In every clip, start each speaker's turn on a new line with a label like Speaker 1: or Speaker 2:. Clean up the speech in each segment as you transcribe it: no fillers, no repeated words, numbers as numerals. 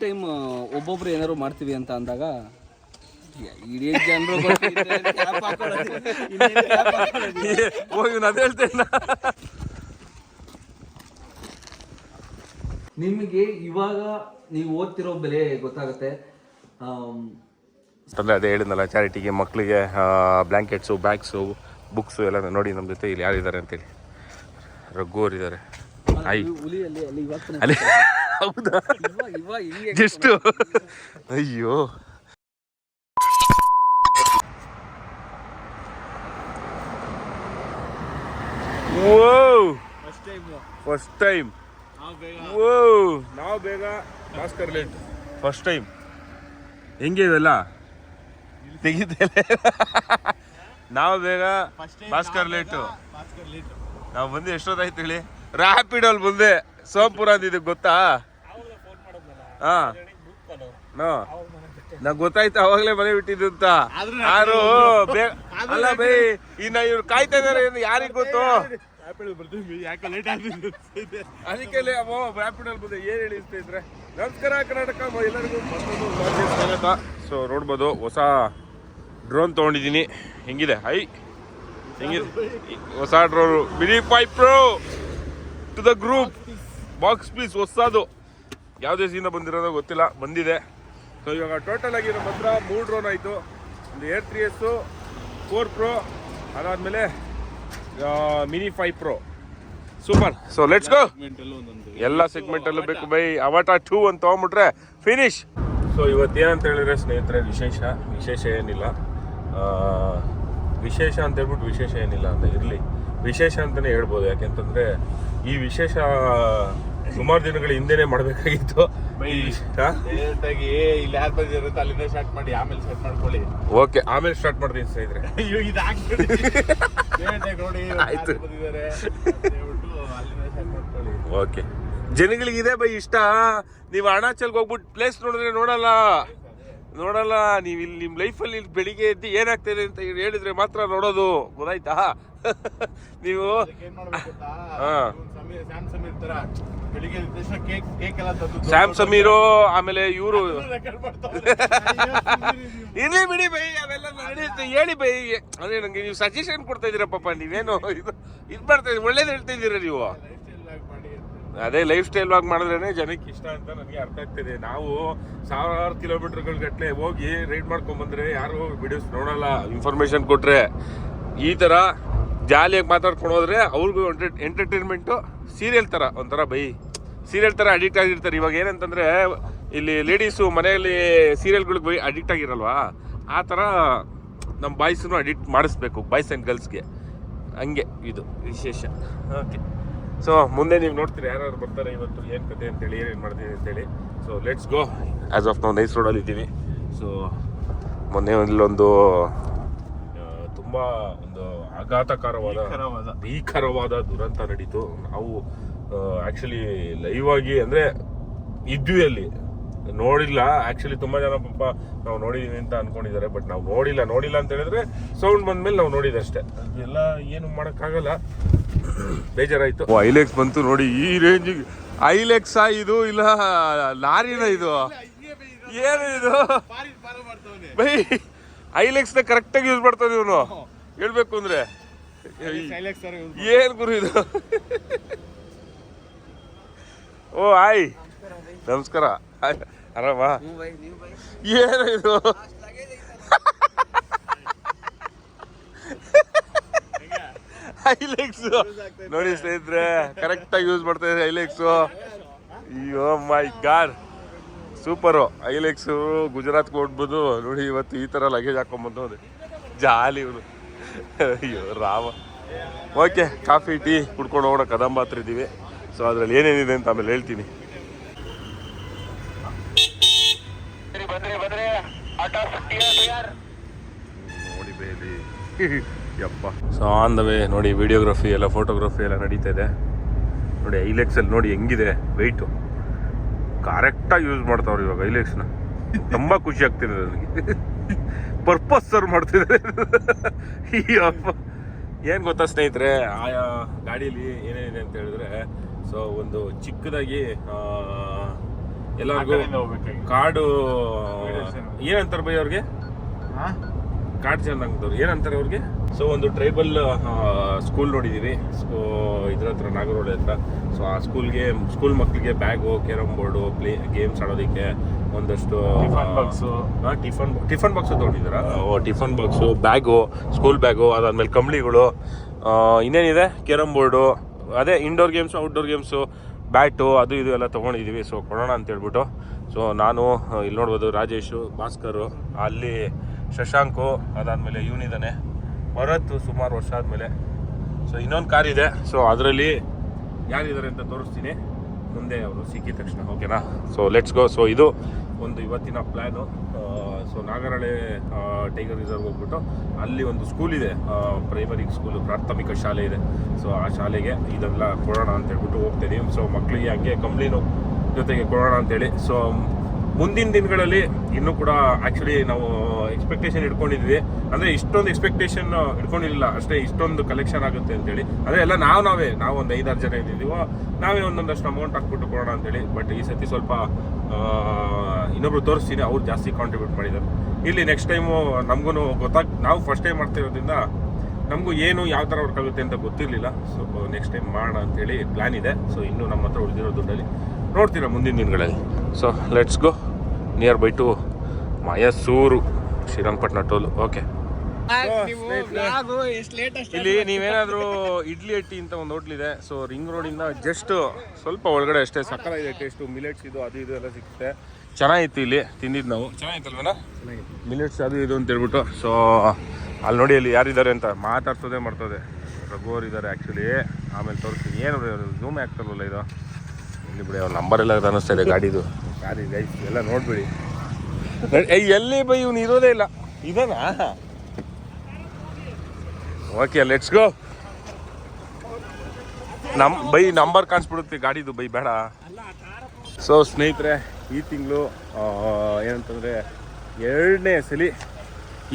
Speaker 1: Time ಒಬ್ಬೊಬ್ರು ಏನಾದ್ರು ಮಾಡ್ತೀವಿ ಅಂತ ಅಂದಾಗ ಇಡೀ ಜನರು ನಿಮಗೆ ಇವಾಗ ನೀವು ಓದ್ತಿರೋ ಬೆಲೆ ಗೊತ್ತಾಗುತ್ತೆ.
Speaker 2: ಅದೇ ಹೇಳಿದ್ನಲ್ಲ, ಚಾರಿಟಿಗೆ ಮಕ್ಕಳಿಗೆ ಬ್ಲ್ಯಾಂಕೆಟ್ಸು, ಬ್ಯಾಗ್ಸು, ಬುಕ್ಸು ಎಲ್ಲ ನೋಡಿ. ನಮ್ಮ ಜೊತೆ ಇಲ್ಲಿ ಯಾರಿದ್ದಾರೆ ಅಂತೇಳಿ ರಘು ಅವ್ರು ಇದ್ದಾರೆ. ಅಲ್ಲಿ ಹೌದಾ? ಎಷ್ಟು? ಅಯ್ಯೋ, ಫಸ್ಟ್ ಟೈಮ್ ನಾವು ಬೇಗ ಭಾಸ್ಕರ್ ಲೇಟ್ ಫಸ್ಟ್ ಟೈಮ್. ಹೆಂಗೆ ಇವೆಲ್ಲ ತೆಗಿತೇಲೆ? ನಾವು ಬೇಗ ಭಾಸ್ಕರ್ ಲೇಟು. ನಾವು ಬಂದು ಎಷ್ಟೊತ್ತಾಯ್ತು ಹೇಳಿ? ರ್ಯಾಪಿಡಲ್ಲಿ ಬಂದೆ. ಸೋಂಪುರ ಅಂದಿದ್ದು ಗೊತ್ತಾ? ಹಾ, ನಂಗೆ ಗೊತ್ತಾಯ್ತು ಅವಾಗಲೇ ಮನೆ ಬಿಟ್ಟಿದ್ದು ಅಂತ. ಯಾರು ಅಲ್ಲ ಬೈ, ಇನ್ನ ಇವ್ರು ಕಾಯ್ತಾ ಇದಾರೆ, ಯಾರಿಗ್ ಗೊತ್ತು? ಅದಕ್ಕೆ ರ್ಯಾಪಿಡಲ್ಲಿ ಬಂದೆ. ಏನ್ ಹೇಳಿ ಸ್ನೇಹಿತರೆ, ನಮಸ್ಕಾರ ಕರ್ನಾಟಕ, ಎಲ್ಲರಿಗೂ ಸ್ವಾಗತ. ಸೊ ನೋಡ್ಬೋದು, ಹೊಸ ಡ್ರೋನ್ ತೊಗೊಂಡಿದ್ದೀನಿ. ಹೆಂಗಿದೆ? ಹೆಂಗಿದೆ ಹೊಸ drone? Mini 5 Pro to the group box piece ಹೊಸದು. ಯಾವ ದೇಶದಿಂದ ಬಂದಿರೋದೋ ಗೊತ್ತಿಲ್ಲ, ಬಂದಿದೆ. ಸೊ ಇವಾಗ ಟೋಟಲ್ ಆಗಿ ನಮ್ಮ ಹತ್ರ 3 ಡ್ರೋನ್ ಆಯಿತು. ಒಂದು Air 3S, 4 Pro, ಅದಾದಮೇಲೆ mini 5 Pro. Super. So let's go. ಎಲ್ಲ ಸೆಗ್ಮೆಂಟಲ್ಲೂ ಬೇಕು ಬೈ. ಅವಟಾರ್ 2 ಅಂತ ತೊಗೊಂಬಿಟ್ರೆ ಫಿನಿಶ್. ಸೊ ಇವತ್ತೇನಂತ ಹೇಳಿದ್ರೆ ಸ್ನೇಹಿತರೆ, ವಿಶೇಷ ಏನಿಲ್ಲ. ವಿಶೇಷ ಅಂತ ಹೇಳ್ಬಿಟ್ಟು ವಿಶೇಷ ಏನಿಲ್ಲ ಅಂತ ಇರಲಿ, ವಿಶೇಷ ಅಂತಲೇ ಹೇಳ್ಬೋದು. ಯಾಕೆಂತಂದರೆ ಈ ವಿಶೇಷ ಸುಮಾರು ದಿನಗಳ ಹಿಂದೆನೇ ಮಾಡಬೇಕಾಗಿತ್ತು.
Speaker 3: ಅಲ್ಲಿಂದ ಸ್ಟಾರ್ಟ್ ಮಾಡಿ ಆಮೇಲೆ ಸ್ಟಾರ್ಟ್ ಮಾಡ್ಕೊಳ್ಳಿ.
Speaker 2: ಓಕೆ, ಆಮೇಲೆ ಸ್ಟಾರ್ಟ್ ಮಾಡ್ತೀನಿ ಸ್ನೇಹಿತರೆ. ಆಯ್ತು, ಓಕೆ. ಜನಗಳಿಗೆ ಇದೆ ಬೈ ಇಷ್ಟ. ನೀವು ಅರುಣಾಚಲ್ಗೆ ಹೋಗ್ಬಿಟ್ಟು ಪ್ಲೇಸ್ ನೋಡಿದ್ರೆ ನೋಡಲ್ಲ. ನೀವು ಇಲ್ಲಿ ನಿಮ್ಮ ಲೈಫಲ್ಲಿ ಬೆಳಿಗ್ಗೆ ಎದ್ದು ಏನಾಗ್ತಿದೆ ಅಂತ ಹೇಳಿದ್ರೆ ಮಾತ್ರ ನೋಡೋದು, ಗೊತ್ತಾಯ್ತಾ? ನೀವು ಸ್ಯಾಮ್ ಸಮೀರು, ಆಮೇಲೆ ಇವರು ಇರ್ಲಿ ಬಿಡಿ ಬೈ, ಅವೆಲ್ಲ ನಡೆಯುತ್ತೆ. ಹೇಳಿ ಬೈ, ಅಂದ್ರೆ ನಂಗೆ ನೀವು ಸಜೆಷನ್ ಕೊಡ್ತಾ ಇದೀರ ಪಾಪ. ನೀವೇನು ಇದು ಮಾಡ್ತಾ ಇದ್ದೀರಿ, ಒಳ್ಳೇದು ಹೇಳ್ತಾ ಇದ್ದೀರಾ ನೀವು. ಅದೇ ಲೈಫ್ ಸ್ಟೈಲ್ ಆಗಿ ಮಾಡಿದ್ರೇನೆ ಜನಕ್ಕೆ ಇಷ್ಟ ಅಂತ ನನಗೆ ಅರ್ಥ ಆಗ್ತಿದೆ. ನಾವು 1000 ಕಿಲೋಮೀಟರ್ಗಳ ಗಟ್ಟಲೆ ಹೋಗಿ ರೈಡ್ ಮಾಡ್ಕೊಂಡ್ ಬಂದ್ರೆ ಯಾರು ವಿಡಿಯೋಸ್ ನೋಡಲ್ಲ. ಇನ್ಫಾರ್ಮೇಶನ್ ಕೊಟ್ರೆ ಈ ತರ ಜಾಲಿಯಾಗಿ ಮಾತಾಡ್ಕೊಂಡು ಹೋದ್ರೆ ಅವ್ರಿಗೂ ಎಂಟರ್ಟೈನ್ಮೆಂಟು. ಸೀರಿಯಲ್ ತರ ಒಂಥರ ಬೈ, ಸೀರಿಯಲ್ ತರ ಅಡಿಕ್ಟ್ ಆಗಿರ್ತಾರೆ. ಇವಾಗ ಏನಂತಂದ್ರೆ ಇಲ್ಲಿ ಲೇಡೀಸು ಮನೆಯಲ್ಲಿ ಸೀರಿಯಲ್ಗಳಿಗೆ ಬೈ ಅಡಿಕ್ಟ್ ಆಗಿರಲ್ವಾ, ಆ ಥರ ನಮ್ಮ ಬಾಯ್ಸನ್ನು ಅಡಿಕ್ಟ್ ಮಾಡಿಸ್ಬೇಕು, ಬಾಯ್ಸ್ ಆ್ಯಂಡ್ ಗರ್ಲ್ಸ್ಗೆ. ಹಂಗೆ ಇದು ವಿಶೇಷ. ಓಕೆ, ಸೊ ಮುಂದೆ ನೀವು ನೋಡ್ತೀರಿ ಯಾರು ಬರ್ತಾರೆ ಇವತ್ತು, ಏನು ಕತೆ ಅಂತೇಳಿ, ಏನೇನು ಮಾಡ್ತೀನಿ ಅಂತೇಳಿ. So let's go. As of ನಾವು ನೈಸ್ ರೋಡಲ್ಲಿ ಇದ್ದೀವಿ. ಸೊ ಮೊನ್ನೆ ಇಲ್ಲೊಂದು ತುಂಬ ಒಂದು ಆಘಾತಕಾರವಾದ ಭೀಕರವಾದ ದುರಂತ ನಡೀತು. ನಾವು ಆ್ಯಕ್ಚುಲಿ ಲೈವ್ ಆಗಿ ಅಂದರೆ ಇದ್ವಿ ಅಲ್ಲಿ, ನೋಡಿಲ್ಲ. ಆ್ಯಕ್ಚುಲಿ ತುಂಬ ಜನ ಪಾಪ ನಾವು ನೋಡಿದ್ದೀವಿ ಅಂತ ಅಂದ್ಕೊಂಡಿದ್ದಾರೆ, ಬಟ್ ನಾವು ನೋಡಿಲ್ಲ ಅಂತ ಹೇಳಿದ್ರೆ ಸೌಂಡ್ ಬಂದಮೇಲೆ ನಾವು ನೋಡಿದಷ್ಟೇ. ಅದೆಲ್ಲ ಏನು ಮಾಡೋಕ್ಕಾಗಲ್ಲ, ಬೇಜಾರಾಯಿತು. ಐಲೆಕ್ಸ್ ಬಂತು ನೋಡಿ, ಈ ರೇಂಜಿಗೆ ಐಲೆಕ್ಸಾ ಇದು, ಇಲ್ಲ ಲಾರಿನ ಇದು, ಏನು ಇದು ಬೈ? ಐಲೆಕ್ಸ್ನ ಕರೆಕ್ಟಾಗಿ ಯೂಸ್ ಮಾಡ್ತಾನೆ ಇವನು, ಹೇಳ್ಬೇಕು ಅಂದ್ರೆ. ಏನ್ ಗುರು ಇದು? ಓ ಆಯ್, ನಮಸ್ಕಾರ. ಆರಾಮ? ಏನು ಇದು? ಐಲೆಕ್ಸ್ ನೋಡಿ ಸ್ನೇಹಿತರೆ, ಕರೆಕ್ಟಾಗಿ ಯೂಸ್ ಮಾಡ್ತಾ ಇದ್ದಾರೆ ಐಲೆಕ್ಸು. ಅಯ್ಯೋ ಮೈ ಗಾಡ್, ಸೂಪರು ಐಲೆಕ್ಸು. ಗುಜರಾತ್ಗೆ ಹೊಡ್ಬೋದು ನೋಡಿ. ಇವತ್ತು ಈ ಥರ ಲಗೇಜ್ ಹಾಕೊಂಡ್ಬಂದು ಜಾಲಿ ಇವನು. ಅಯ್ಯೋ ರಾಮ. ಓಕೆ, ಕಾಫಿ ಟೀ ಕುಡ್ಕೊಂಡು ಹೋಗೋಣ, ಕದಂಬ ಹತ್ರ ಇದ್ದೀವಿ. ಸೊ ಅದ್ರಲ್ಲಿ ಏನೇನಿದೆ ಅಂತ ಆಮೇಲೆ ಹೇಳ್ತೀನಿ. ನೋಡಿ ಬೇಲಿ ಯಪ್ಪ. ಸೊ ಆನ್ ದ ವೇ ನೋಡಿ, ವಿಡಿಯೋಗ್ರಫಿ ಎಲ್ಲ, ಫೋಟೋಗ್ರಫಿ ಎಲ್ಲ ನಡೀತಾ ಇದೆ ನೋಡಿ. ಐಲೆಕ್ಸಲ್ಲಿ ನೋಡಿ ಹೆಂಗಿದೆ ವೆಯ್ಟು, ಕರೆಕ್ಟಾಗಿ ಯೂಸ್ ಮಾಡ್ತಾವ್ರು ಇವಾಗ ಐಲೆಕ್ಸ್ನ. ತುಂಬ ಖುಷಿ ಆಗ್ತಿದೆ ನನಗೆ. ಪರ್ಪಸ್ ಸರ್ವ್ ಮಾಡ್ತಿದ್ದಾರೆ. ಅಯ್ಯಪ್ಪ, ಏನು ಗೊತ್ತಾ ಸ್ನೇಹಿತರೆ, ಆಯಾ ಗಾಡೀಲಿ ಏನೇನಿದೆ ಅಂತ ಹೇಳಿದ್ರೆ, ಸೊ ಒಂದು ಚಿಕ್ಕದಾಗಿ ಎಲ್ಲರಿಗೂ ಕಾರ್ಡು ಏನಂತಾರೆ ಬೈ ಅವ್ರಿಗೆ ಕಾರ್ಡ್ ಚೆನ್ನಾಗಿದ್ದವ್ರು ಏನಂತಾರೆ ಅವ್ರಿಗೆ. ಸೊ ಒಂದು ಟ್ರೈಬಲ್ ಸ್ಕೂಲ್ ನೋಡಿದ್ದೀವಿ. ಸೊ ಇದ್ರ ಹತ್ರ ನಾಗರೋಳಿ ಹತ್ರ. ಸೊ ಆ ಸ್ಕೂಲ್ ಮಕ್ಕಳಿಗೆ ಬ್ಯಾಗು, ಕ್ಯಾರಮ್ ಬೋರ್ಡು, ಗೇಮ್ಸ್ ಆಡೋದಕ್ಕೆ ಒಂದಷ್ಟು ಟಿಫನ್ ಬಾಕ್ಸು ತೊಗೊಂಡಿದ್ದೀರಾ? Tiffin box, bag, school bag, ಅದಾದ್ಮೇಲೆ ಕಂಬಳಿಗಳು, ಇನ್ನೇನಿದೆ ಕ್ಯಾರಮ್ ಬೋರ್ಡು, ಅದೇ indoor games, outdoor games, bat, ಅದು ಇದು ಎಲ್ಲ ತೊಗೊಂಡಿದ್ದೀವಿ. ಸೊ ಕೊಡೋಣ ಅಂತೇಳ್ಬಿಟ್ಟು. ಸೊ ನಾನು ಇಲ್ಲಿ ನೋಡ್ಬೋದು ರಾಜೇಶು, ಭಾಸ್ಕರು, ಅಲ್ಲಿ ಶಶಾಂಕು, ಅದಾದಮೇಲೆ ಇವನಿದ್ದಾನೆ ಭರತ್, ಸುಮಾರು ವರ್ಷ ಆದಮೇಲೆ. ಸೊ ಇನ್ನೊಂದು ಕಾರ್ ಇದೆ. ಸೊ ಅದರಲ್ಲಿ ಯಾರಿದ್ದಾರೆ ಅಂತ ತೋರಿಸ್ತೀನಿ ಮುಂದೆ ಅವರು ಸಿಕ್ಕಿದ ತಕ್ಷಣ, ಓಕೆನಾ? So let's go. ಸೊ ಇದು ಒಂದು ಇವತ್ತಿನ plan. So Nagarahole tiger reserve ಹೋಗ್ಬಿಟ್ಟು ಅಲ್ಲಿ ಒಂದು ಸ್ಕೂಲ್ ಇದೆ, ಪ್ರೈಮರಿ ಸ್ಕೂಲು, ಪ್ರಾಥಮಿಕ ಶಾಲೆ ಇದೆ. ಸೊ ಆ ಶಾಲೆಗೆ ಇದೆಲ್ಲ ಕೊಡೋಣ ಅಂತ ಹೇಳ್ಬಿಟ್ಟು ಹೋಗ್ತಾಯಿದ್ದೀವಿ. ಸೊ ಮಕ್ಕಳಿಗೆ ಹಂಗೆ ಕಂಪ್ಲೀನು ಜೊತೆಗೆ ಕೊಡೋಣ ಅಂತೇಳಿ. ಸೊ ಮುಂದಿನ ದಿನಗಳಲ್ಲಿ ಇನ್ನೂ ಕೂಡ ಆ್ಯಕ್ಚುಲಿ ನಾವು ಎಕ್ಸ್ಪೆಕ್ಟೇಷನ್ ಇಟ್ಕೊಂಡಿದ್ವಿ. ಅಂದರೆ ಇಷ್ಟೊಂದು ಎಕ್ಸ್ಪೆಕ್ಟೇಷನ್ ಇಟ್ಕೊಂಡಿರಲಿಲ್ಲ ಅಷ್ಟೇ, ಇಷ್ಟೊಂದು ಕಲೆಕ್ಷನ್ ಆಗುತ್ತೆ ಅಂತೇಳಿ. ಅದೇ ಎಲ್ಲ ನಾವು ಒಂದು 5-6 ಜನ ಇದ್ದಿದ್ದೀವೋ, ನಾವೇ ಒಂದೊಂದಷ್ಟು ಅಮೌಂಟ್ ಹಾಕ್ಬಿಟ್ಟು ಕೊಡೋಣ ಅಂತೇಳಿ. ಬಟ್ ಈ ಸತಿ ಸ್ವಲ್ಪ ಇನ್ನೊಬ್ರು ತೋರಿಸ್ತೀನಿ, ಅವ್ರು ಜಾಸ್ತಿ ಕಾಂಟ್ರಿಬ್ಯೂಟ್ ಮಾಡಿದ್ದಾರೆ. ಇಲ್ಲಿ ನೆಕ್ಸ್ಟ್ ಟೈಮು ನಮಗೂ ನಾವು ಫಸ್ಟ್ ಟೈಮ್ ಮಾಡ್ತಾ ಇರೋದ್ರಿಂದ ನಮಗೂ ಏನು ಯಾವ ಥರ ವರ್ಕ್ ಆಗುತ್ತೆ ಅಂತ ಗೊತ್ತಿರಲಿಲ್ಲ. ಸೊ ನೆಕ್ಸ್ಟ್ ಟೈಮ್ ಮಾಡೋಣ ಅಂತೇಳಿ ಪ್ಲ್ಯಾನ್ ಇದೆ. ಸೊ ಇನ್ನೂ ನಮ್ಮ ಹತ್ರ ಉಳಿದಿರೋ ದುಡ್ಡಲ್ಲಿ ನೋಡ್ತೀರಾ ಮುಂದಿನ ದಿನಗಳಲ್ಲಿ. So let's go near by two Mysuru Srirangapatna toll. Okay, ಇಲ್ಲಿ ನೀವೇನಾದರೂ ಇಡ್ಲಿ ಹಟ್ಟಿ ಅಂತ ಒಂದು ಹೋಟ್ಲ್ ಇದೆ. ಸೊ ರಿಂಗ್ ರೋಡಿಂದ ಜಸ್ಟ್ ಸ್ವಲ್ಪ ಒಳಗಡೆ ಅಷ್ಟೇ. ಸಕ್ಕತ್ತಾಗಿದೆ ಟೇಸ್ಟು, ಮಿಲೆಟ್ಸ್ ಇದು ಅದು ಇದು ಎಲ್ಲ ಸಿಗುತ್ತೆ. ಚೆನ್ನಾಗಿತ್ತು ಇಲ್ಲಿ ತಿಂದಿದ್ದು ನಾವು. ಚೆನ್ನಾಗಿತ್ತಲ್ವೇನಾ? ಮಿಲೆಟ್ಸ್ ಅದು ಇದು ಅಂತ ಹೇಳ್ಬಿಟ್ಟು. ಸೊ ಅಲ್ಲಿ ನೋಡಿ ಅಲ್ಲಿ ಯಾರಿದ್ದಾರೆ ಅಂತ ಮಾತಾಡ್ಸೋದೇ ಮಾಡ್ತದೆ. ರಘುವರ್ ಇದ್ದಾರೆ ಆ್ಯಕ್ಚುಲಿ. ಆಮೇಲೆ ತೋರಿಸ್ತೀನಿ. ಏನು ಝೂಮ್ ಆಗ್ತಾರಲ್ಲ ಇದು, ಇಲ್ಲಿ ಬಿಡಿ ಅವ್ರ ನಂಬರ್ ಎಲ್ಲ ಅನ್ನಿಸ್ತಾ ಇದೆ ಗಾಡಿದು. ಗಾಡಿ ಗೈಸ್ ಎಲ್ಲ ನೋಡ್ಬಿಡಿ. ಎಲ್ಲಿ ಬೈ ಇವ್ನು ಇರೋದೇ ಇಲ್ಲ, ಇದನಾ? Okay let's go. ಬೈ ನಂಬರ್ ಕಾಣಿಸ್ಬಿಡುತ್ತೆ ಗಾಡಿದು, ಬೈ ಬೇಡ. ಸೊ ಸ್ನೇಹಿತರೆ, ಈ ತಿಂಗಳು ಏನಂತಂದರೆ 2ನೇ ಸಲ,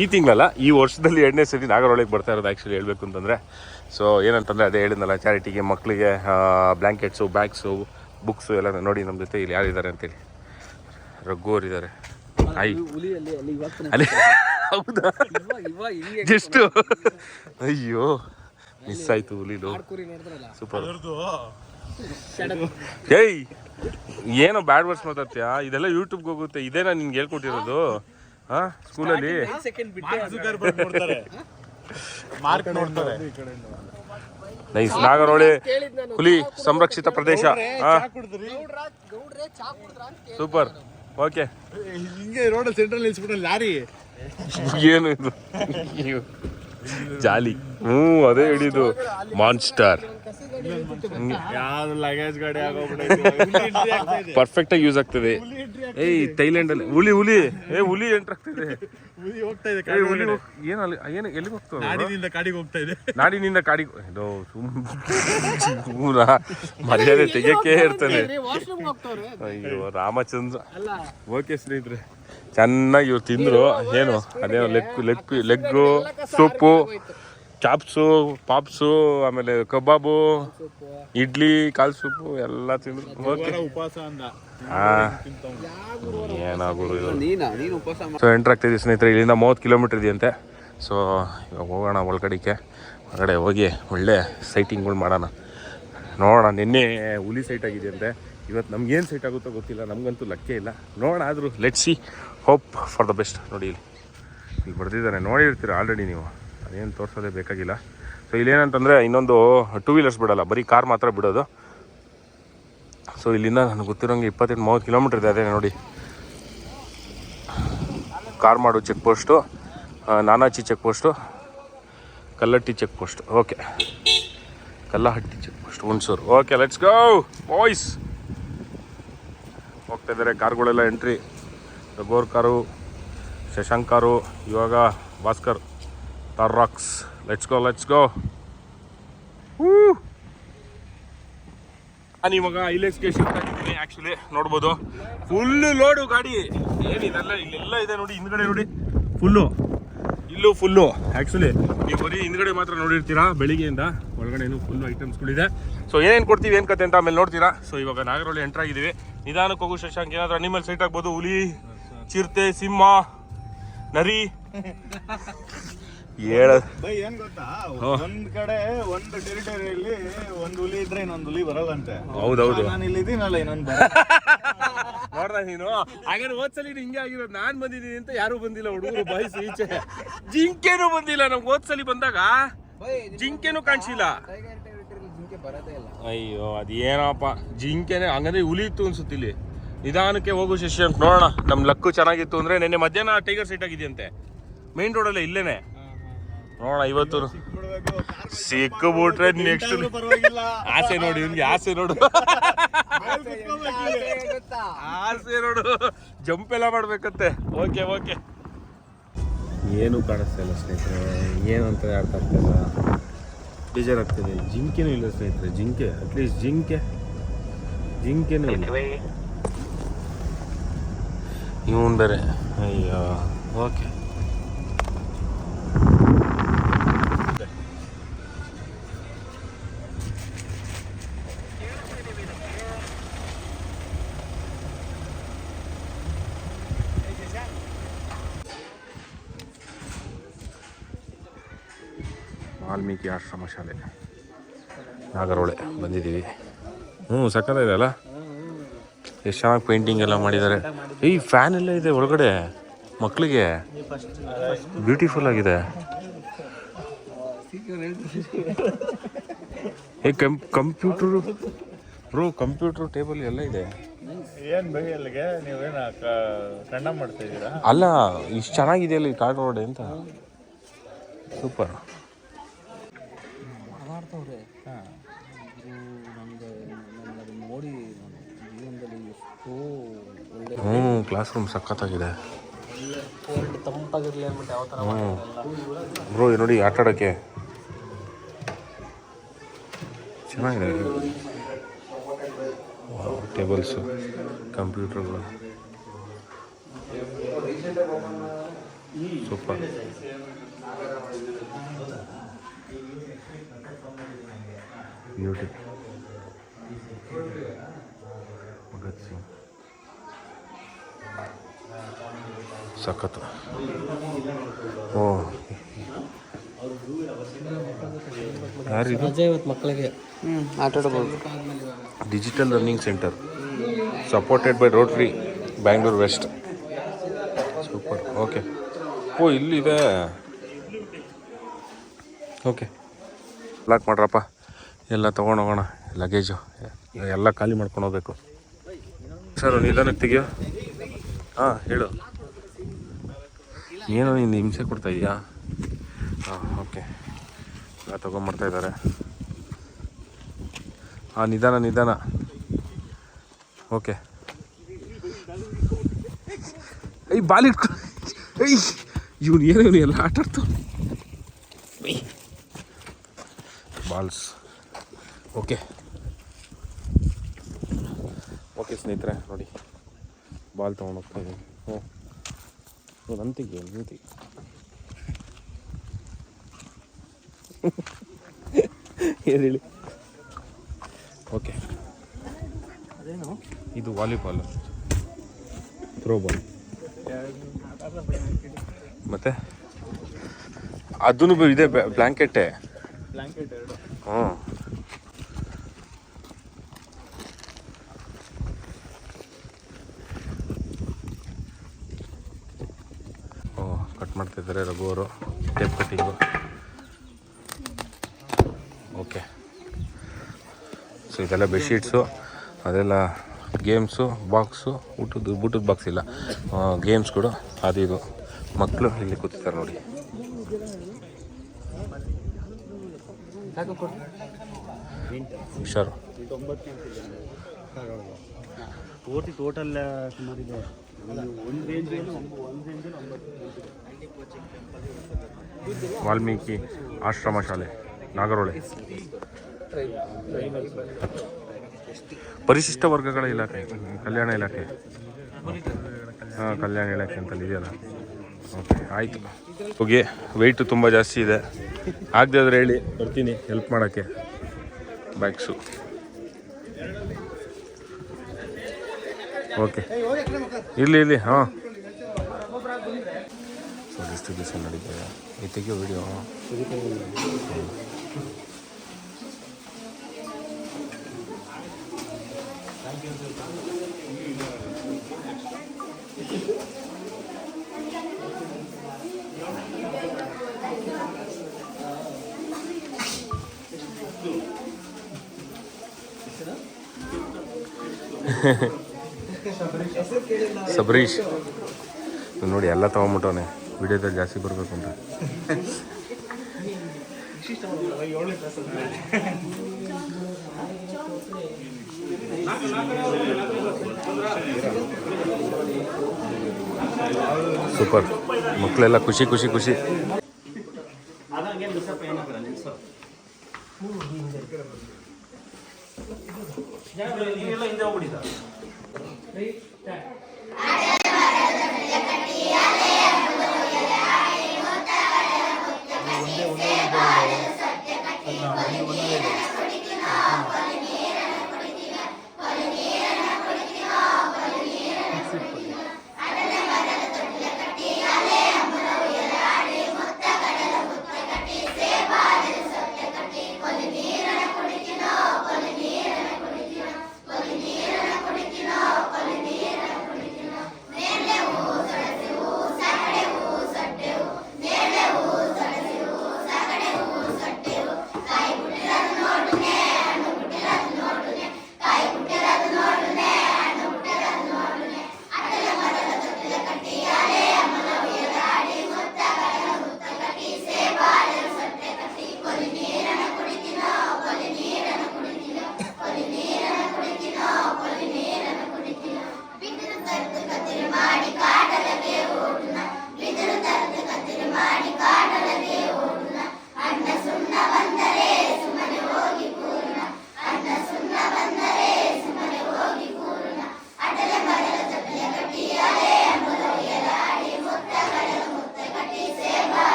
Speaker 2: ಈ ತಿಂಗಳಲ್ಲ ಈ ವರ್ಷದಲ್ಲಿ 2ನೇ ಸಲ ನಾಗರಹೊಳೆಗೆ ಬರ್ತಾ ಇರೋದು ಆ್ಯಕ್ಚುಲಿ ಹೇಳ್ಬೇಕು ಅಂತಂದರೆ. ಸೊ ಏನಂತಂದರೆ ಅದೇ ಹೇಳಿದ್ನಲ್ಲ, ಚಾರಿಟಿಗೆ ಮಕ್ಕಳಿಗೆ ಬ್ಲ್ಯಾಂಕೆಟ್ಸು, ಬ್ಯಾಗ್ಸು, ಬುಕ್ಸು ಎಲ್ಲ. ನೋಡಿ ನಮ್ಮ ಜೊತೆ ಇಲ್ಲಿ ಯಾರಿದ್ದಾರೆ ಅಂತೇಳಿ. ರಘುವರ್ ಇದ್ದಾರೆ. ಅಲ್ಲಿ ಹೌದಾ? ಜಸ್ಟು ಅಯ್ಯೋ ಮಿಸ್ ಆಯ್ತು ಹುಲಿದು. ಸೂಪರ್. ಏಯ್ ಏನೋ ಬ್ಯಾಡ್ ವರ್ಡ್ಸ್ ಮಾತಾಡ್ತೀಯಾ? ಇದೆಲ್ಲ ಯೂಟ್ಯೂಬ್ಗೆ ಹೋಗುತ್ತೆ. ಇದೇನಾ ನಿನ್ಗೆ ಹೇಳ್ಕೊಟ್ಟಿರೋದು? ಹಾ, ಸ್ಕೂಲಲ್ಲಿ ನೈಸ್. ನಾಗರಹೊಳೆ ಹುಲಿ ಸಂರಕ್ಷಿತ ಪ್ರದೇಶ. ಸೂಪರ್. ಓಕೆ,
Speaker 3: ಹಿಂಗೆ ರೋಡ್ ಸೆಂಟ್ರಲ್ ನಿಲ್ಸ್ಬಿಟ್ಟು ಲಾರಿ
Speaker 2: ಏನು ಇದು ಜಾಲಿ? ಅದೇ ಹಿಡಿದು ಮಾನ್ಸ್ಟರ್.
Speaker 3: ಯಾವ್ದು ಲಗೇಜ್ ಗಾಡಿ
Speaker 2: ಪರ್ಫೆಕ್ಟ್ ಆಗಿ ಯೂಸ್ ಆಗ್ತದೆ. ಏಯ್ ಥೈಲ್ಯಾಂಡ್ ಅಲ್ಲಿ ಹುಲಿ ಎಂಟ್ರ್ ಆಗ್ತಿದೆ. ಏನು ಎಲ್ಲಿಗೆ ಹೋಗ್ತದೆ? ನಾಡಿನಿಂದ ಕಾಡಿಗೆ. ಮರ್ಯಾದೆ ತೆಗಿಯಕ್ಕೆ ಇರ್ತದೆ. ಅಯ್ಯೋ ರಾಮಚಂದ್ರ. ಓಕೆ ಸ್ನೇಹಿತರೆ, ಚೆನ್ನಾಗಿ ಇವ್ರು ತಿಂದ್ರು. ಏನು ಅದೇನೋ ಲೆಗ್ಗು, ಸೂಪು, ಚಾಪ್ಸು, ಪಾಪ್ಸು, ಆಮೇಲೆ ಕಬಾಬು, ಇಡ್ಲಿ, ಕಾಲ್ ಸೂಪು ಎಲ್ಲ ತಿಂದ್ರು. ಓಕೆ, ಏನಾಗೋದು ಇದು. ಸೊ ಎಂಟ್ರ್ ಆಗ್ತಿದ್ದೀವಿ ಸ್ನೇಹಿತರೆ. ಇಲ್ಲಿಂದ 30 ಕಿಲೋಮೀಟರ್ ಇದೆಯಂತೆ. ಸೊ ಇವಾಗ ಹೋಗೋಣ ಹೊರಗಡೆ ಹೋಗಿ ಒಳ್ಳೆ ಸೈಟಿಂಗ್ಗಳು ಮಾಡೋಣ. ನೋಡೋಣ. ನಿನ್ನೆ ಹುಲಿ ಸೈಟ್ ಆಗಿದೆಯಂತೆ. ಇವತ್ತು ನಮ್ಗೇನು ಸೈಟ್ ಆಗುತ್ತೋ ಗೊತ್ತಿಲ್ಲ. ನಮಗಂತೂ ಲಕ್ಕೇ ಇಲ್ಲ. ನೋಡೋಣ. ಆದರೂ let's see, hope for the best. ನೋಡಿ ಇಲ್ಲಿ ಬರ್ದಿದ್ದಾರೆ, ನೋಡಿರ್ತೀರ ಆಲ್ರೆಡಿ ನೀವು. ಅದೇನು ತೋರಿಸೋದೇ ಬೇಕಾಗಿಲ್ಲ. ಸೊ ಇಲ್ಲೇನಂತಂದರೆ ಇನ್ನೊಂದು 2 ವೀಲರ್ಸ್ ಬಿಡೋಲ್ಲ, ಬರೀ ಕಾರ್ ಮಾತ್ರ ಬಿಡೋದು. ಸೊ ಇಲ್ಲಿಂದ ನನಗೆ ಗೊತ್ತಿರೋಂಗೆ 28-30 ಕಿಲೋಮೀಟರ್ ಇದೆ. ಅದೇ ನೋಡಿ, Karmadu check post, Nanachi check post, Kallatti check post. Okay, Kallahatti check post, Hunsur. Okay let's go boys. ಹೋಗ್ತಾ ಇದ್ದಾರೆ ಕಾರ್ಗಳೆಲ್ಲ ಎಂಟ್ರಿ. ರಘುವರ್ ಕಾರು, ಶಶಾಂಕ್ ಕಾರು, ಇವಾಗ ಭಾಸ್ಕರ್ ತಾರಾಕ್ಸ್. Let's go. ನಾನು ಇವಾಗ ಐಲೆಕ್ಸ್ಗೆ ಶಿಫ್ಟ್ ಆಗಿದ್ದೀನಿ ಆ್ಯಕ್ಚುಲಿ. ನೋಡ್ಬೋದು ಫುಲ್ಲು ಲೋಡು ಗಾಡಿ. ಏನಿದೆಲ್ಲ ಇಲ್ಲೆಲ್ಲ ಇದೆ ನೋಡಿ, ಹಿಂದ್ಗಡೆ ನೋಡಿ ಫುಲ್ಲು. ಇಲ್ಲೂ ಫುಲ್ಲು ಆ್ಯಕ್ಚುಲಿ ನೀವು ಬರೀ ಹಿಂದ್ಗಡೆ ಮಾತ್ರ ನೋಡಿರ್ತೀರಾ ಬೆಳಿಗ್ಗೆಯಿಂದ, ಒಳಗಡೆ ಇನ್ನೂ ಫುಲ್ಲು ಐಟಮ್ಸ್ಗಳಿದೆ. ಸೊ ಏನೇನು ಕೊಡ್ತೀವಿ ಏನು ಕತೆ ಅಂತ ಆಮೇಲೆ ನೋಡ್ತೀರಾ. ಸೊ ಇವಾಗ ನಾಗರಹೊಳೆ ಎಂಟ್ರ್ ಆಗಿದ್ದೀವಿ. ನಿಧಾನಕ್ಕೆ ಹೋಗು ಶಶಾಂಕ್, ಏನಾದರೂ ಅನಿಮಲ್ ಸೈಟ್ ಆಗ್ಬೋದು, ಹುಲಿ, ಚಿರತೆ, ಸಿಂಹ, ನರಿ.
Speaker 3: ಏನ್ ಗೊತ್ತಾ, ಒಂದ್ ಕಡೆ ಒಂದು ಟೆರಿಟರಿಯಲ್ಲಿ ಒಂದು ಹುಲಿ ಇದ್ರೆ ಇನ್ನೊಂದು ಹುಲಿ ಬರಲ್ಲಂತೆ.
Speaker 2: ಹೌದೌದು,
Speaker 3: ನಾನು ಇಲ್ಲಿ ಇದೀನಲ್ಲ ಇನ್ನೊಂದು
Speaker 2: ನೋಡ್ದ ನೀನು. ಹಾಗಾದ್ರೆ ಹೋದ್ಸಲಿ ಹಿಂಗೆ ಆಗಿರೋದು, ನಾನ್ ಬಂದಿದ್ದೀನಿ ಅಂತ ಯಾರು ಬಂದಿಲ್ಲ ಹುಡುಗರು ಬಾಯ್ಸ್ ಈಚೆ. ಜಿಂಕೆನೂ ಬಂದಿಲ್ಲ ನಮ್ಗೆ ಹೋದ್ಸಲಿ ಬಂದಾಗ, ಜಿಂಕೆನೂ ಕಾಣಿಸಿಲ್ಲ. ಅಯ್ಯೋ ಅದೇನಪ್ಪ ಜಿಂಕೆನೆ, ಹಂಗಂದ್ರೆ ಹುಲಿ ಇತ್ತು ಅನ್ಸುತ್ತೆ ಇಲ್ಲಿ. ನಿಧಾನಕ್ಕೆ ಹೋಗು ಶಶಾಂಕ್, ನೋಡೋಣ. ನಮ್ಮ ಲಕ್ಕು ಚೆನ್ನಾಗಿತ್ತು ಅಂದ್ರೆ ನೆನ್ನೆ ಮಧ್ಯಾಹ್ನ ಟೈಗರ್ ಸೈಟ್ ಆಗಿದೆಯಂತೆ ಮೇನ್ ರೋಡಲ್ಲೇ, ಇಲ್ಲೇನೆ. ನೋಡೋಣ ಇವತ್ತು ಸಿಕ್ಕಿಬಿಟ್ರೆ ನೆಕ್ಸ್ಟ್ ಆಸೆ ನೋಡಿ, ಇವ್ನಿಗೆ ಆಸೆ ನೋಡು, ಆಸೆ ನೋಡು, ಜಂಪ್ ಎಲ್ಲ ಮಾಡ್ಬೇಕಂತೆ. ಓಕೆ ಓಕೆ, ಏನು ಕಾಣಿಸ್ತಾ ಇಲ್ಲ ಸ್ನೇಹಿತರೆ, ಏನು ಅಂತ ಅರ್ಥ ಆಗ್ತಿಲ್ಲ, ಬೇಜಾರಾಗ್ತಿದೆ. ಜಿಂಕೆನೂ ಇಲ್ಲ ಸ್ನೇಹಿತರೆ, ಜಿಂಕೆ ಅಟ್ಲೀಸ್ಟ್ ಜಿಂಕೆನೂ ಇಲ್ಲ. ಇವನ್ ಬೇರೆ, ಅಯ್ಯೋ. ಓಕೆ, ವಾಲ್ಮೀಕಿ ಆಶ್ರಮ ಶಾಲೆ ನಾಗರಹೊಳೆ ಬಂದಿದ್ದೀವಿ. ಸಕ್ಕತ್ತಾಗಿದೆ ಅಲ್ಲ, ಎಷ್ಟು ಚೆನ್ನಾಗಿ ಪೇಂಟಿಂಗ್ ಎಲ್ಲ ಮಾಡಿದ್ದಾರೆ. ಈ ಫ್ಯಾನ್ ಎಲ್ಲ ಇದೆ ಒಳಗಡೆ ಮಕ್ಕಳಿಗೆ, ಬ್ಯೂಟಿಫುಲ್ ಆಗಿದೆ. ಕಂಪ್ಯೂಟರ್ ಬ್ರೋ, ಕಂಪ್ಯೂಟರ್ ಟೇಬಲ್ ಎಲ್ಲ ಇದೆ.
Speaker 3: ಏನ್ ಬೈ ಅಲ್ಲಿಗೆ ನೀವೇನ ಕಣ್ಣ ಮಾಡ್ತಾ ಇದ್ದೀರಾ?
Speaker 2: ಅಲ್ಲ, ಇಷ್ಟು ಚೆನ್ನಾಗಿದೆ ಅಲ್ಲಿ ನಾಗರಹೊಳೆ ಅಂತ, ಸೂಪರ್. ಕ್ಲಾಸ್ ರೂಮ್ ಸಖತ್ತಾಗಿದೆ. ಬ್ರೋ ನೋಡಿ, ಆಟ ಆಡೋಕ್ಕೆ ಚೆನ್ನಾಗಿದೆ. ಟೇಬಲ್ಸು, ಕಂಪ್ಯೂಟರ್ಗಳು, ಸೂಪರ್. ಬ್ಯೂಟಿ. ಭಗತ್ ಸಿಂಗ್ ಸಖತ್ತು. ಓ, ಯಾರಿದು?
Speaker 1: ಮಕ್ಕಳಿಗೆ ಆಟ ಆಡಬಹುದು.
Speaker 2: Digital learning centre supported by rotary Bangalore west. Super. Okay. Oh, ಇಲ್ಲಿದೆ. ಓಕೆ, ಲಾಕ್ ಮಾಡ್ರಪ್ಪ, ಎಲ್ಲ ತೊಗೊಂಡೋಗೋಣ. ಲಗೇಜು ಎಲ್ಲ ಖಾಲಿ ಮಾಡ್ಕೊಂಡು ಹೋಗ್ಬೇಕು. ಸರ್ ನಿಧಾನಕ್ಕೆ ತೆಗಿಯೋ. ಹಾಂ ಹೇಳು, ಏನೋ ನೀನು ಹಿಂಸೆ ಕೊಡ್ತಾ ಇದೆಯಾ? ಹಾಂ ಓಕೆ, ಎಲ್ಲ ತೊಗೊಂಬರ್ತಾಯಿದ್ದಾರೆ. ಹಾಂ, ನಿಧಾನ. ಓಕೆ. ಬಾಲ್ ಇಟ್ಕೊ. ಇವನು ಏನು ಎಲ್ಲ ಆಟ ಆಡ್ತಾವ ಬಾಲ್ಸ್. ಓಕೆ ಸ್ನೇಹಿತರೆ, ನೋಡಿ ಬಾಲ್ ತೊಗೊಂಡು ಹೋಗ್ತಾ ಇದ್ದೀನಿ. ನಂತಿಗೆ ಏನು ಹೇಳಿ. ಓಕೆ, ಇದು ವಾಲಿಬಾಲ್, ಥ್ರೋಬಾಲ್, ಮತ್ತೆ ಅದೂ ಇದೆ ಬ್ಲ್ಯಾಂಕೆಟ್ಟೆ. ಹ್ಞೂ, ಕಟ್ ಮಾಡ್ತಿದ್ದಾರೆ ರಘು ಅವರು, ಟೇಪ್ ಕಟ್ಟಿಂಗು. ಓಕೆ, ಸೊ ಇದೆಲ್ಲ ಬೆಡ್ಶೀಟ್ಸು, ಅದೆಲ್ಲ ಗೇಮ್ಸು, ಬಾಕ್ಸು, ಊಟದ ಬಾಕ್ಸ್ ಇಲ್ಲ, ಗೇಮ್ಸ್ಗಳು, ಅದು ಇದು. ಮಕ್ಕಳು ಇಲ್ಲಿ ಕೂತಿದ್ದಾರೆ ನೋಡಿ. ಹುಷಾರು.
Speaker 3: ಟೋಟಲ್ ಸುಮಾರಿದೆ.
Speaker 2: ವಾಲ್ಮೀಕಿ ಆಶ್ರಮ ಶಾಲೆ ನಾಗರಹೊಳೆ. ಪರಿಶಿಷ್ಟ ವರ್ಗಗಳ ಇಲಾಖೆ, ಕಲ್ಯಾಣ ಇಲಾಖೆ. ಹಾಂ, ಕಲ್ಯಾಣ ಇಲಾಖೆ ಅಂತಲ್ಲಿ ಇದೆಯಲ್ಲ. ಓಕೆ ಆಯಿತು. ಹೋಗಿ ವೆಯ್ಟು ತುಂಬ ಜಾಸ್ತಿ ಇದೆ, ಆಗದೆ ಆದ್ರೆ ಹೇಳಿ ಬರ್ತೀನಿ ಹೆಲ್ಪ್ ಮಾಡೋಕ್ಕೆ. ಬ್ಯಾಗ್ಸು ಓಕೆ ಇಲ್ಲಿ ಹಾಂ. ಸೊ ಡಿಸ್ಟ್ರಿಬ್ಯೂಷನ್ ನಡೀತದೆ. ಈ ತೆಗಿಯೋ ವಿಡಿಯೋ ಸಬರೀಶ್ ನೋಡಿ ಎಲ್ಲ ತೊಗೊಂಬಿಟ್ಟವನೆ, ವಿಡಿಯೋದಲ್ಲಿ ಜಾಸ್ತಿ ಬರಬೇಕು ಅಂತ. ಸೂಪರ್, ಮಕ್ಕಳೆಲ್ಲ ಖುಷಿ ಖುಷಿ ಖುಷಿ.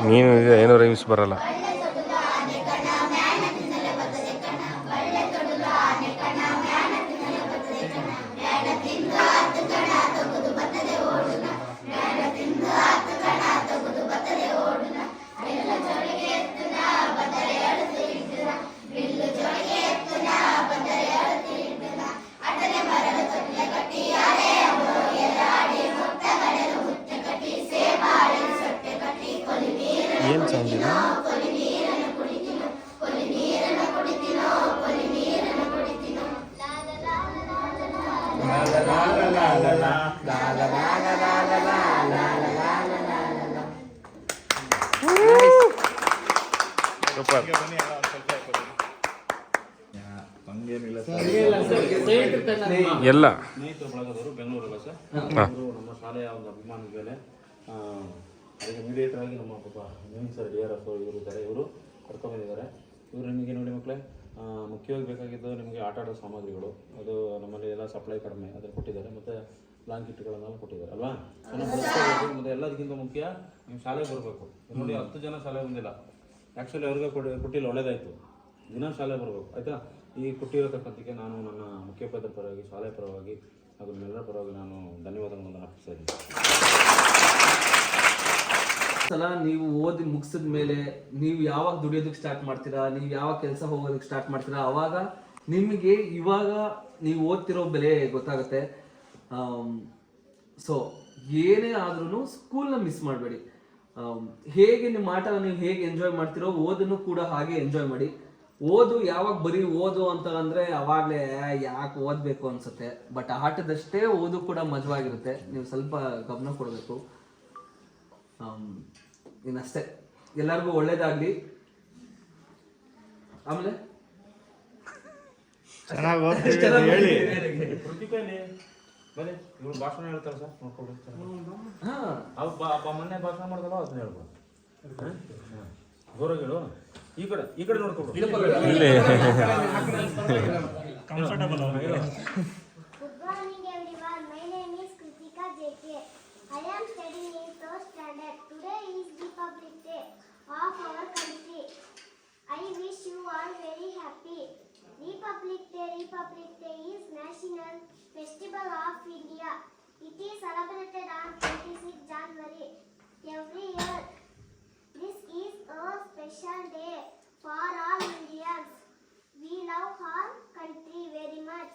Speaker 2: ನೀನು ಏನೋ ರೈಮ್ಸ್ ಬರಲ್ಲ. ಏನು ಸಾಂಗ್ ಇದು? ಎಲ್ಲ
Speaker 4: ಸ್ನೇಹಿತರ ಬಳಗದವರು ಬೆಂಗಳೂರಲ್ಲ ಸರ್, ನಮ್ಮ ಶಾಲೆಯ ಒಂದು ಅಭಿಮಾನ ಮೇಲೆ ಅದಕ್ಕೆ ಇಮಿಡಿಯೇಟ್ ಆಗಿ ನಮ್ಮ ಪಾಪ ಮೀನ್ ಸರ್ DRF ಇವರು ಇದ್ದಾರೆ, ಇವರು ಕರ್ಕೊಂಡ್ಬಂದಿದ್ದಾರೆ. ಇವರು ನಿಮಗೆ ನೋಡಿ ಮಕ್ಕಳೇ, ಮುಖ್ಯವಾಗಿ ಬೇಕಾಗಿದ್ದು ನಿಮಗೆ ಆಟ ಆಡೋ ಸಾಮಗ್ರಿಗಳು, ಅದು ನಮ್ಮಲ್ಲಿ ಎಲ್ಲ ಸಪ್ಲೈ ಕಡಿಮೆ ಅದನ್ನು ಕೊಟ್ಟಿದ್ದಾರೆ, ಮತ್ತು ಬ್ಲಾಂಕೆಟ್ಗಳನ್ನೆಲ್ಲ ಕೊಟ್ಟಿದ್ದಾರೆ ಅಲ್ವಾ. ಚೆನ್ನಾಗಿ ಬಳಸ್ಕೋಬೇಕು. ಮತ್ತು ಎಲ್ಲದಕ್ಕಿಂತ ಮುಖ್ಯ ನೀವು ಶಾಲೆಗೆ ಬರಬೇಕು. ನೋಡಿ 10 ಜನ ಶಾಲೆ ಬಂದಿಲ್ಲ, ಆ್ಯಕ್ಚುಲಿ ಅವ್ರಿಗೆ ಕೊಟ್ಟಿಲ್ಲ, ಒಳ್ಳೇದಾಯಿತು. ದಿನ ಶಾಲೆ ಬರಬೇಕು ಆಯಿತಾ. ಈ ಕೊಟ್ಟಿರತಕ್ಕಂಥಕ್ಕೆ ನಾನು ನನ್ನ ಮುಖ್ಯೋಪಾಧ್ಯಾಯರ ಪರವಾಗಿ, ಶಾಲೆ ಪರವಾಗಿ ಹಾಗೂ ನಿಮ್ಮೆಲ್ಲರ ಪರವಾಗಿ ನಾನು ಧನ್ಯವಾದಗಳನ್ನು ಅರ್ಪಿಸ್ತಾ ಇದ್ದೀನಿ.
Speaker 1: ಸಲ ನೀವು ಓದಿ ಮುಗಿಸಿದ ಮೇಲೆ ನೀವು ಯಾವಾಗ ದುಡಿಯೋದಕ್ಕೆ ಸ್ಟಾರ್ಟ್ ಮಾಡ್ತೀರಾ, ನೀವು ಯಾವಾಗ ಕೆಲಸ ಹೋಗೋದಕ್ಕೆ ಸ್ಟಾರ್ಟ್ ಮಾಡ್ತೀರಾ, ಅವಾಗ ನಿಮಗೆ ಇವಾಗ ನೀವು ಓದ್ತಿರೋ ಬೆಲೆ ಗೊತ್ತಾಗುತ್ತೆ. ಸೊ ಏನೇ ಆದ್ರೂ ಸ್ಕೂಲ್ನ ಮಿಸ್ ಮಾಡಬೇಡಿ. ಹೇಗೆ ನಿಮ್ಮ ಆಟನ ನೀವು ಹೇಗೆ ಎಂಜಾಯ್ ಮಾಡ್ತಿರೋ ಓದನ್ನು ಕೂಡ ಹಾಗೆ ಎಂಜಾಯ್ ಮಾಡಿ. ಓದು ಯಾವಾಗ ಬರೀ ಓದು ಅಂತ ಅಂದ್ರೆ ಅವಾಗಲೇ ಯಾಕೆ ಓದಬೇಕು ಅನ್ಸುತ್ತೆ. ಬಟ್ ಆಟದಷ್ಟೇ ಓದು ಕೂಡ ಮಜವಾಗಿರುತ್ತೆ. ನೀವು ಸ್ವಲ್ಪ ಗಮನ ಕೊಡಬೇಕು. ಇನ್ನಷ್ಟೇ. ಎಲ್ಲರಿಗೂ ಒಳ್ಳೇದಾಗ್ಲಿ. ಆಮೇಲೆ
Speaker 3: ಚೆನ್ನಾಗಿ ಓದ್ತೀವಿ ಹೇಳಿ.
Speaker 4: ಕೃತಿಕಲ್ಲಿ ಬನ್ನಿ, ಇವ್ರು ಭಾಷಣ ಹೇಳ್ತಾರೆ ಸರ್, ನೋಡ್ಕೊಳ್ಳಿ. ಮೊನ್ನೆ ಭಾಷಣ ಮಾಡಿದಲ್ಲ ಅದನ್ನ ಹೇಳ್ಬೋದು. ಜೋರಾಗಿ ಹೇಳು. ಈ ಕಡೆ ನೋಡ್ಕೊಂಡು.
Speaker 5: Good morning everyone. My name is Kritika JK. I am studying in 3rd standard. Today is Republic Day of our country. I wish you all very happy. Republic Day is National Festival of India. It is celebrated on 26 January every year. This is a special day for all Indians. We love our country very much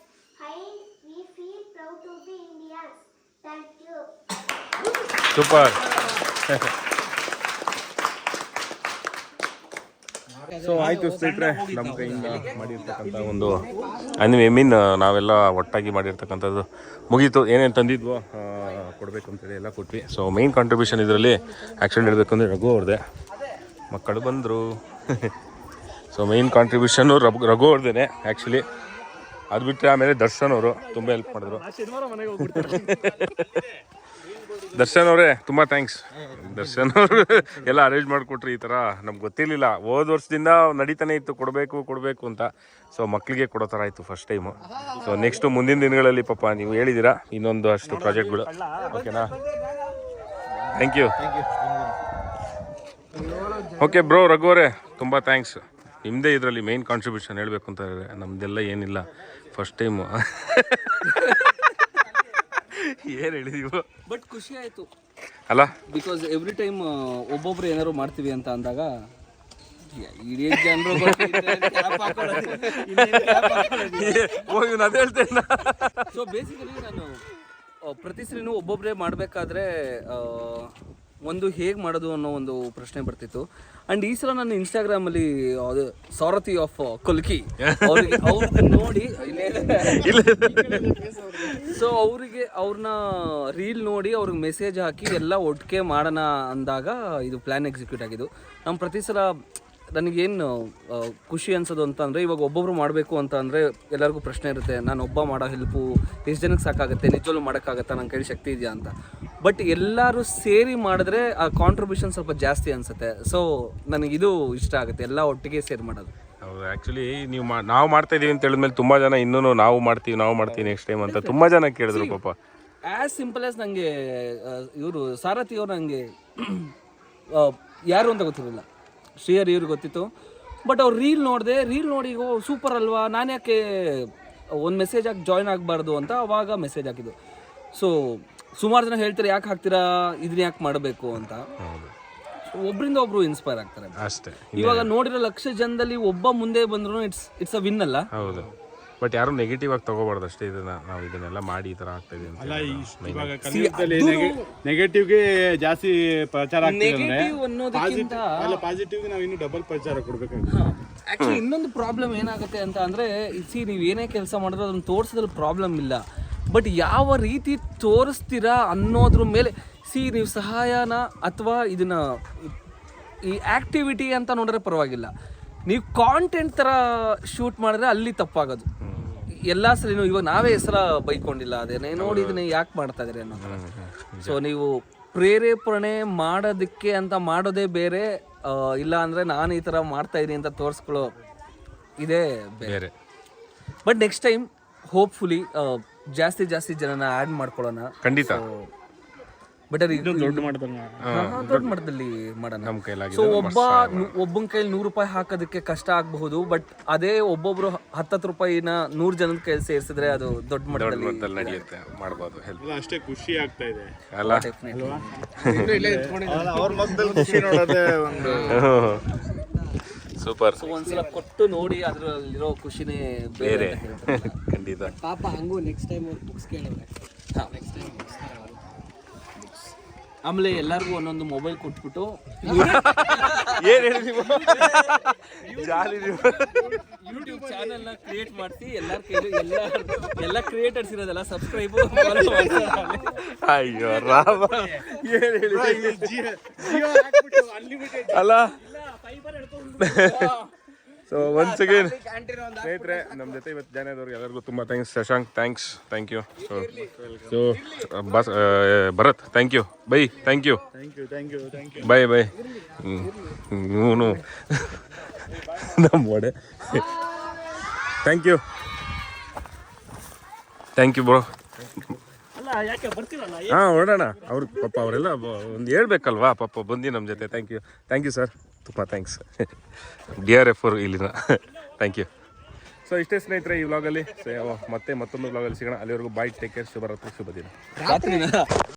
Speaker 5: and we feel proud to be Indians. Thank you.
Speaker 2: Super. So ಆಯಿತು ಸ್ನೇಹಿತರೆ, ನಮ್ಮ ಕೈಯಿಂದ ಮಾಡಿರ್ತಕ್ಕಂಥ ಒಂದು ನಾವೆಲ್ಲ ಒಟ್ಟಾಗಿ ಮಾಡಿರ್ತಕ್ಕಂಥದ್ದು ಮುಗೀತು. ಏನೇನು ತಂದಿದ್ವೋ ಕೊಡಬೇಕು ಅಂತೇಳಿ ಎಲ್ಲ ಕೊಟ್ವಿ. ಸೊ ಮೈನ್ ಕಾಂಟ್ರಿಬ್ಯೂಷನ್ ಇದರಲ್ಲಿ ಆ್ಯಕ್ಚುಲಿ ಹೇಳಬೇಕು ಅಂದರೆ ರಘು ಅವ್ರದ್ದೇ. ಮಕ್ಕಳು ಬಂದರು. ಸೊ ಮೈನ್ ಕಾಂಟ್ರಿಬ್ಯೂಷನ್ನು ರಘು ಅವ್ರದ್ದೇ ಆ್ಯಕ್ಚುಲಿ. ಅದು ಬಿಟ್ಟರೆ ಆಮೇಲೆ ದರ್ಶನ್ ಅವರು ತುಂಬ ಹೆಲ್ಪ್ ಮಾಡಿದ್ರು. ದರ್ಶನ್ ಅವರೇ ತುಂಬ ಥ್ಯಾಂಕ್ಸ್. ದರ್ಶನ್ ಅವರು ಎಲ್ಲ ಅರೇಂಜ್ ಮಾಡಿಕೊಟ್ರಿ. ಈ ಥರ ನಮ್ಗೆ ಗೊತ್ತಿರಲಿಲ್ಲ. ಹೋದ ವರ್ಷದಿಂದ ನಡೀತಾನೆ ಇತ್ತು ಕೊಡಬೇಕು ಅಂತ. ಸೊ ಮಕ್ಕಳಿಗೆ ಕೊಡೋ ಥರ ಆಯಿತು ಫಸ್ಟ್ ಟೈಮು. ಸೊ ನೆಕ್ಸ್ಟು ಮುಂದಿನ ದಿನಗಳಲ್ಲಿ ಪಾಪ ನೀವು ಹೇಳಿದ್ದೀರಾ ಇನ್ನೊಂದು ಅಷ್ಟು ಪ್ರಾಜೆಕ್ಟ್ಗಳು. ಓಕೆನಾ? Thank you. Okay bro, Raghu ಅವರೇ ತುಂಬ ಥ್ಯಾಂಕ್ಸ್. ನಿಮ್ಮದೇ ಇದರಲ್ಲಿ ಮೇನ್ ಕಾಂಟ್ರಿಬ್ಯೂಷನ್ ಹೇಳಬೇಕು ಅಂತ ಹೇಳಿದ್ರೆ, ನಮ್ಮದೆಲ್ಲ ಏನಿಲ್ಲ, ಫಸ್ಟ್ ಟೈಮು. ಏನು ಹೇಳಿದೀವು,
Speaker 1: ಬಟ್ ಖುಷಿ ಆಯಿತು
Speaker 2: ಅಲ್ಲ.
Speaker 1: ಬಿಕಾಸ್ ಎವ್ರಿ ಟೈಮ್ ಒಬ್ಬೊಬ್ರು ಏನಾದ್ರು ಮಾಡ್ತೀವಿ ಅಂತ ಅಂದಾಗ ಇಡೀ ಜನರು
Speaker 2: ಅದೇ ಹೇಳ್ತೇನೆ.
Speaker 1: ಸೊ ಬೇಸಿಕಲಿ ನಾನು ಪ್ರತಿ ಸರಿನೂ ಒಬ್ಬೊಬ್ಬರೇ ಮಾಡಬೇಕಾದ್ರೆ ಒಂದು ಹೇಗೆ ಮಾಡೋದು ಅನ್ನೋ ಒಂದು ಪ್ರಶ್ನೆ ಬರ್ತಿತ್ತು. ಆ್ಯಂಡ್ ಈ ಸಲ ನಾನು ಇನ್ಸ್ಟಾಗ್ರಾಮಲ್ಲಿ ಸಾರಥಿ ಆಫ್ ಕೊಲ್ಕಿ ಅವ್ರಿಗೆ ನೋಡಿ, ಸೊ ಅವ್ರನ್ನ ರೀಲ್ ನೋಡಿ ಅವ್ರಿಗೆ ಮೆಸೇಜ್ ಹಾಕಿ ಎಲ್ಲ ಒಟ್ಟಿಗೆ ಮಾಡೋಣ ಅಂದಾಗ ಇದು ಪ್ಲ್ಯಾನ್ ಎಕ್ಸಿಕ್ಯೂಟ್ ಆಗಿದ್ದು. ನಮ್ಮ ಪ್ರತಿ ಸಲ ನನಗೇನು ಖುಷಿ ಅನ್ಸೋದು ಅಂತ ಅಂದರೆ, ಇವಾಗ ಒಬ್ಬೊಬ್ರು ಮಾಡಬೇಕು ಅಂತ ಅಂದರೆ ಎಲ್ಲರಿಗೂ ಪ್ರಶ್ನೆ ಇರುತ್ತೆ, ನಾನು ಒಬ್ಬ ಮಾಡೋ ಹೆಲ್ಪು ಎಷ್ಟು ಜನಕ್ಕೆ ಸಾಕಾಗುತ್ತೆ, ನಿಜವಲ್ಲೂ ಮಾಡೋಕ್ಕಾಗತ್ತಾ, ನನ್ನ ಕೈ ಶಕ್ತಿ ಇದೆಯಾ ಅಂತ. ಬಟ್ ಎಲ್ಲರೂ ಸೇರಿ ಮಾಡಿದ್ರೆ ಆ ಕಾಂಟ್ರಿಬ್ಯೂಷನ್ ಸ್ವಲ್ಪ ಜಾಸ್ತಿ ಅನಿಸುತ್ತೆ. ಸೊ ನನಗಿದು ಇಷ್ಟ ಆಗುತ್ತೆ, ಎಲ್ಲ ಒಟ್ಟಿಗೆ ಸೇರಿ ಮಾಡೋದು.
Speaker 2: ಹೌದು, ಆ್ಯಕ್ಚುಲಿ ನಾವು ಮಾಡ್ತಾ ಇದೀವಿ ಅಂತ ಹೇಳಿದ್ಮೇಲೆ ತುಂಬ ಜನ ಇನ್ನೂ ನಾವು ಮಾಡ್ತೀವಿ ನೆಕ್ಸ್ಟ್ ಟೈಮ್ ಅಂತ ತುಂಬ ಜನ ಕೇಳಿದ್ರು ಪಾಪ.
Speaker 1: ಆ್ಯಸ್ ಸಿಂಪಲ್ ಆಸ್ ನನಗೆ ಇವರು ಸಾರಥಿ ಅವರು ನನಗೆ ಯಾರು ಅಂತ ಗೊತ್ತಿರಲಿಲ್ಲ. ಶ್ರೀಹರಿ ಇವ್ರಿಗೆ ಗೊತ್ತಿತ್ತು. ಬಟ್ ಅವ್ರು ರೀಲ್ ನೋಡಿ ಸೂಪರ್ ಅಲ್ವಾ, ನಾನು ಯಾಕೆ ಒಂದು ಮೆಸೇಜ್ ಹಾಕಿ ಜಾಯ್ನ್ ಆಗಬಾರ್ದು ಅಂತ ಅವಾಗ ಮೆಸೇಜ್ ಹಾಕಿದ್ದು. ಸೊ ಸುಮಾರು ಜನ ಹೇಳ್ತಾರೆ ಯಾಕೆ ಹಾಕ್ತೀರಾ, ಇದನ್ನ ಯಾಕೆ ಮಾಡಬೇಕು ಅಂತ. ಒಬ್ಬರಿಂದ ಒಬ್ರು ಇನ್ಸ್ಪೈರ್ ಆಗ್ತಾರೆ
Speaker 2: ಅಷ್ಟೇ.
Speaker 1: ಇವಾಗ ನೋಡಿರೋ ಲಕ್ಷ ಜನದಲ್ಲಿ ಒಬ್ಬ ಮುಂದೆ ಬಂದ್ರು ಇಟ್ಸ್ ಅ ವಿನ್ ಅಲ್ಲ.
Speaker 2: ಹೌದು, ಬಟ್ ಯಾರು ನೆಗೆಟಿವ್ ಆಗಿ ತಗೋಬಾರ್ದು ಅಷ್ಟೇ. ನಾವು ಇದನ್ನೆಲ್ಲ ಮಾಡಿ ಈ ತರ ಆಗ್ತಾ ಇದೆ ಅಂತ.
Speaker 3: ಇವಾಗ ಕಲಿಯುಗದಲ್ಲಿ ನೆಗೆಟಿವ್ಗೆ ಜಾಸ್ತಿ ಪ್ರಚಾರ ಪಾಸಿಟಿವ್ಗೆ ನಾವು ಇನ್ನು ಡಬಲ್ ಪ್ರಚಾರ ಕೊಡ್ಬೇಕಾಗುತ್ತೆ.
Speaker 1: ಆಕ್ಚುಲಿ ಇನ್ನೊಂದು ಪ್ರಾಬ್ಲಮ್ ಏನಾಗುತ್ತೆ ಅಂತ ಅಂದ್ರೆ, ನೀವು ಏನೇ ಕೆಲಸ ಮಾಡಿದ್ರೆ ಅದನ್ನ ತೋರಿಸೋದ್ರಲ್ಲಿ ಪ್ರಾಬ್ಲಮ್ ಇಲ್ಲ, ಬಟ್ ಯಾವ ರೀತಿ ತೋರಿಸ್ತೀರಾ ಅನ್ನೋದ್ರ ಮೇಲೆ. ನೀವು ಸಹಾಯನ ಅಥವಾ ಇದನ್ನ ಈ ಆಕ್ಟಿವಿಟಿ ಅಂತ ನೋಡಿದ್ರೆ ಪರವಾಗಿಲ್ಲ, ನೀವು ಕಾಂಟೆಂಟ್ ಥರ ಶೂಟ್ ಮಾಡಿದ್ರೆ ಅಲ್ಲಿ ತಪ್ಪಾಗೋದು. ಎಲ್ಲ ಸರಿನೂ ಇವಾಗ ನಾವೇ ಹೆಸರ ಬೈಕೊಂಡಿಲ್ಲ, ಅದೇನೇ ನೋಡಿ ಇದನ್ನ ಯಾಕೆ ಮಾಡ್ತಾ ಇದ್ದೀರಿ ಅನ್ನೋ ಥರ. ಸೊ ನೀವು ಪ್ರೇರೇಪಣೆ ಮಾಡೋದಕ್ಕೆ ಅಂತ ಮಾಡೋದೇ ಬೇರೆ, ಇಲ್ಲ ಅಂದರೆ ನಾನು ಈ ಥರ ಮಾಡ್ತಾ ಇದ್ದೀನಿ ಅಂತ ತೋರಿಸ್ಕೊಳ್ಳೋ ಇದೇ ಬೇರೆ. ಬಟ್ ನೆಕ್ಸ್ಟ್ ಟೈಮ್ ಹೋಪ್ಫುಲಿ ಜಾಸ್ತಿ ಜನನ ಆ್ಯಡ್ ಮಾಡ್ಕೊಳ್ಳೋಣ ಖಂಡಿತ. ಬೆಟರ್ ದೊಡ್ಡ ಮಟ್ಟದಲ್ಲಿ ಮಾಡೋಣ. ಸೊ ಒಬ್ಬನ ಕೈಲಿ 100 ರೂಪಾಯಿ ಹಾಕೋದಕ್ಕೆ ಕಷ್ಟ ಆಗಬಹುದು, ಬಟ್ ಅದೇ ಒಬ್ಬೊಬ್ರು 10 ರೂಪಾಯಿನ 100 ಜನದ ಕೈಲಿ ಸೇರಿಸಿದ್ರೆ ಅದು ದೊಡ್ಡ ಮಟ್ಟದಲ್ಲಿ
Speaker 2: ನಡೆಯುತ್ತೆ, ಮಾಡ್ಬೋದು.
Speaker 3: ಅಷ್ಟೇ ಖುಷಿ ಆಗ್ತಾ ಇದೆ
Speaker 2: ಅಲ್ಲ.
Speaker 3: ಅವ್ರ ಮಕ್ಕದಲ್ಲಿ ಖುಷಿ ನೋಡೋದೇ ಒಂದು
Speaker 2: ಸೂಪರ್.
Speaker 1: ಒಂದ್ಸಲ ಕೊಟ್ಟು ನೋಡಿ ಅದ್ರಲ್ಲಿರೋ ಖುಷಿನೇ ಬೇರೆ
Speaker 2: ಖಂಡಿತ.
Speaker 1: ಪಾಪ ಹಂಗೂ ನೆಕ್ಸ್ಟ್ ಟೈಮ್ ಬುಕ್ಸ್ ಕೇಳಿದ್ರೆ ಆಮೇಲೆ ಎಲ್ಲರಿಗೂ ಒಂದೊಂದು ಮೊಬೈಲ್ ಕೊಟ್ಬಿಟ್ಟು
Speaker 2: ಏನ್ ಹೇಳಿ ನೀವು ಜಾಲಿ ನೀವು
Speaker 1: ಯೂಟ್ಯೂಬ್ ಚಾನೆಲ್ ನ ಕ್ರಿಯೇಟ್ ಮಾಡಿಸಿ ಎಲ್ಲರ ಕೈಲೂ ಎಲ್ಲ ಕ್ರಿಯೇಟರ್ಸ್ ಇರೋದೆಲ್ಲ ಸಬ್ಸ್ಕ್ರೈಬ್
Speaker 2: ಅಯ್ಯೋ ರಾಮ ಏನ್ ಹೇಳಿ ಅಲ್ಲ ಸೊ ಒನ್ಸ್ ಅಗೇನ್ ಸ್ನೇಹಿತರೆ ನಮ್ಮ ಜೊತೆ ಇವತ್ತು ಜಾಯ್ನ್ ಆದವ್ರಿಗೆ ಎಲ್ಲರಿಗೂ ತುಂಬ thanks. Shashank thank you. So ಬಸ್ Bharat thank you. Bye thank you. Bye ಇವನು ನಮ್ಮ ಒಡೆ ಥ್ಯಾಂಕ್ ಯು ಬ್ರೋ. ಹಾಂ ಹೊರಡೋಣ. ಅವ್ರು ಪಾಪ ಅವರೆಲ್ಲ ಒಂದು ಹೇಳ್ಬೇಕಲ್ವಾ ಪಾಪ ಬಂದು ನಮ್ಮ ಜೊತೆ. ಥ್ಯಾಂಕ್ ಯು ಸರ್, ತುಂಬ ಥ್ಯಾಂಕ್ಸ್. DRF ಅವರು ಇಲ್ಲಿನ ಥ್ಯಾಂಕ್ ಯು. ಸೊ ಇಷ್ಟೇ ಸ್ನೇಹಿತರೆ ಈ ವ್ಲಾಗಲ್ಲಿ. ಮತ್ತೆ ಮತ್ತೊಂದು ವ್ಲಾಗಲ್ಲಿ ಸಿಗೋಣ. ಅಲ್ಲಿವರೆಗೂ ಬಾಯ್, ಟೇಕ್ ಕೇರ್, ಶುಭರಾತ್ರಿ, ಶುಭ ದಿನ.